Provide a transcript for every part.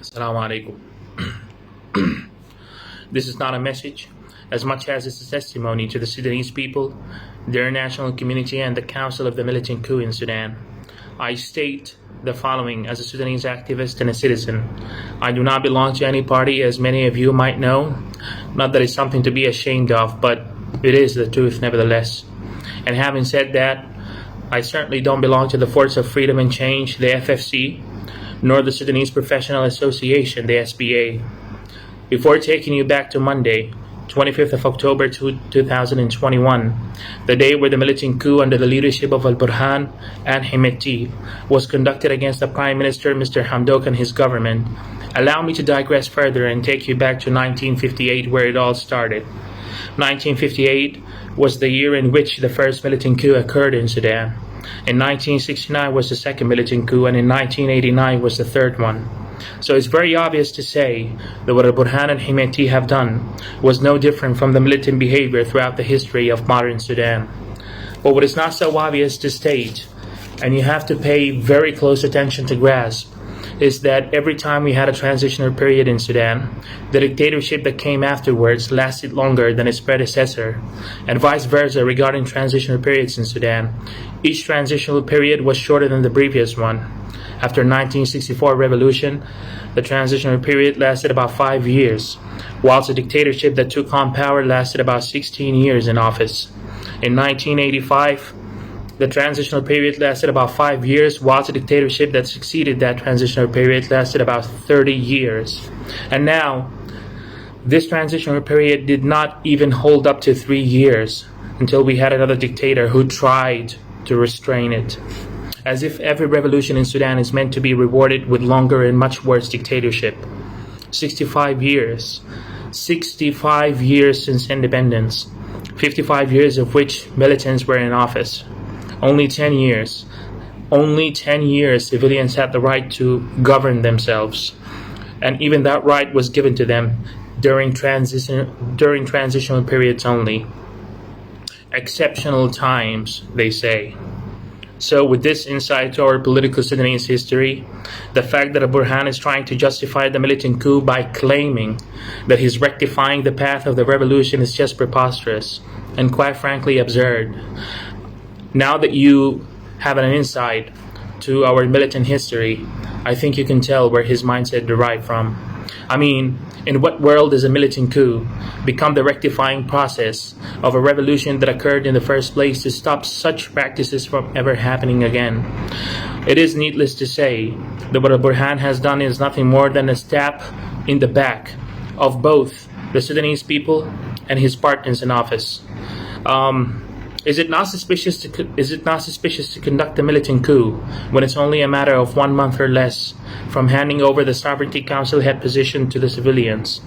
Assalamu alaikum. This is not a message, as much as it's a testimony to the Sudanese people, their national community, and the Council of the militant coup in Sudan. I state the following as a Sudanese activist and a citizen. I do not belong to any party, as many of you might know. Not that it's something to be ashamed of, but it is the truth nevertheless. And having said that, I certainly don't belong to the Force of Freedom and Change, the FFC, nor the Sudanese Professional Association, the SBA. Before taking you back to Monday, 25th of October 2021, the day where the militant coup under the leadership of Al-Burhan and Hemeti was conducted against the Prime Minister, Mr. Hamdok, and his government, allow me to digress further and take you back to 1958, where it all started. 1958 was the year in which the first militant coup occurred in Sudan. In 1969 was the second militant coup, and in 1989 was the third one. So it's very obvious to say that what Al-Burhan and Hemeti have done was no different from the militant behavior throughout the history of modern Sudan. But what is not so obvious to state, and you have to pay very close attention to grasp, is that every time we had a transitional period in Sudan, the dictatorship that came afterwards lasted longer than its predecessor, and vice versa regarding transitional periods in Sudan. Each transitional period was shorter than the previous one. After 1964 revolution, the transitional period lasted about 5 years, whilst the dictatorship that took on power lasted about 16 years in office. In 1985, the transitional period lasted about 5 years, whilst the dictatorship that succeeded that transitional period lasted about 30 years. And now, this transitional period did not even hold up to 3 years until we had another dictator who tried to restrain it. As if every revolution in Sudan is meant to be rewarded with longer and much worse dictatorship. 65 years. 65 years since independence. 55 years of which militants were in office. Only 10 years civilians had the right to govern themselves. And even that right was given to them during transitional periods only. Exceptional times, they say. So with this insight to our political Sudanese history, the fact that Al-Burhan is trying to justify the militant coup by claiming that he's rectifying the path of the revolution is just preposterous and quite frankly absurd. Now that you have an insight to our militant history, I think you can tell where his mindset derived from. I mean, in what world does a militant coup become the rectifying process of a revolution that occurred in the first place to stop such practices from ever happening again? It is needless to say that what Al-Burhan has done is nothing more than a stab in the back of both the Sudanese people and his partners in office. Is it not suspicious to conduct a militant coup when it's only a matter of 1 month or less from handing over the Sovereignty Council head position to the civilians?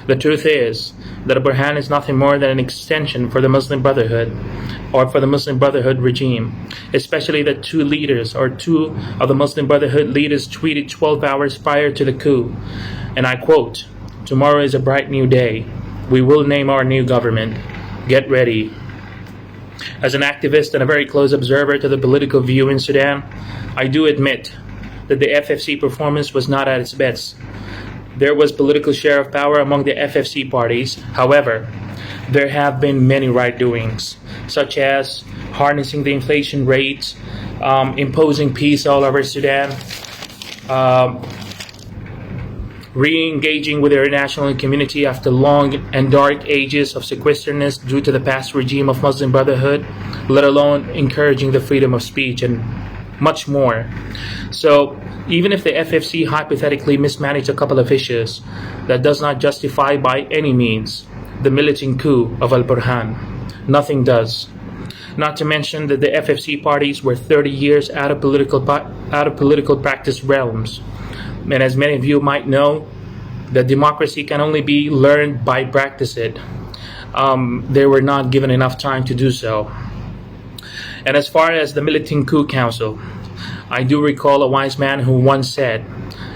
The truth is that Al-Burhan is nothing more than an extension for the Muslim Brotherhood or for the Muslim Brotherhood regime, especially that two of the Muslim Brotherhood leaders tweeted 12 hours prior to the coup, and I quote, "Tomorrow is a bright new day. We will name our new government. Get ready." As an activist and a very close observer to the political view in Sudan, I do admit that the FFC performance was not at its best. There was political share of power among the FFC parties. However, there have been many right doings, such as harnessing the inflation rates, imposing peace all over Sudan, re-engaging with their national community after long and dark ages of sequesterness due to the past regime of Muslim Brotherhood, let alone encouraging the freedom of speech and much more. So even if the FFC hypothetically mismanaged a couple of issues, that does not justify by any means the militant coup of Al-Burhan. Nothing does. Not to mention that the FFC parties were 30 years out of political practice realms. And as many of you might know, that democracy can only be learned by practice it. They were not given enough time to do so. And as far as the militant coup council, I do recall a wise man who once said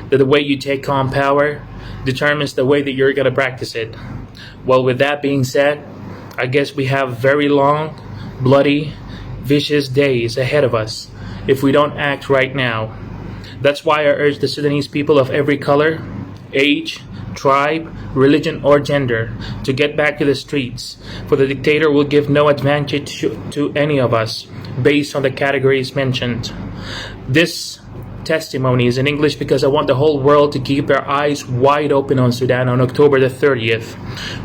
that the way you take on power determines the way that you're going to practice it. Well, with that being said, I guess we have very long, bloody, vicious days ahead of us if we don't act right now. That's why I urge the Sudanese people of every color, age, tribe, religion, or gender to get back to the streets, for the dictator will give no advantage to any of us based on the categories mentioned. This testimony is in English because I want the whole world to keep their eyes wide open on Sudan on October the 30th,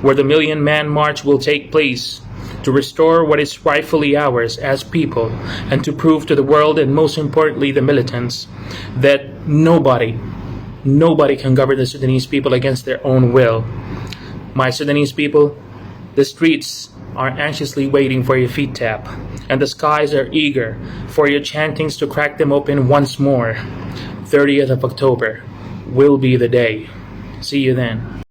where the Million Man March will take place to restore what is rightfully ours as people and to prove to the world, and most importantly the militants, that nobody can govern the Sudanese people against their own will. My Sudanese people, the streets are anxiously waiting for your feet tap, and the skies are eager for your chantings to crack them open once more. 30th of October will be the day. See you then.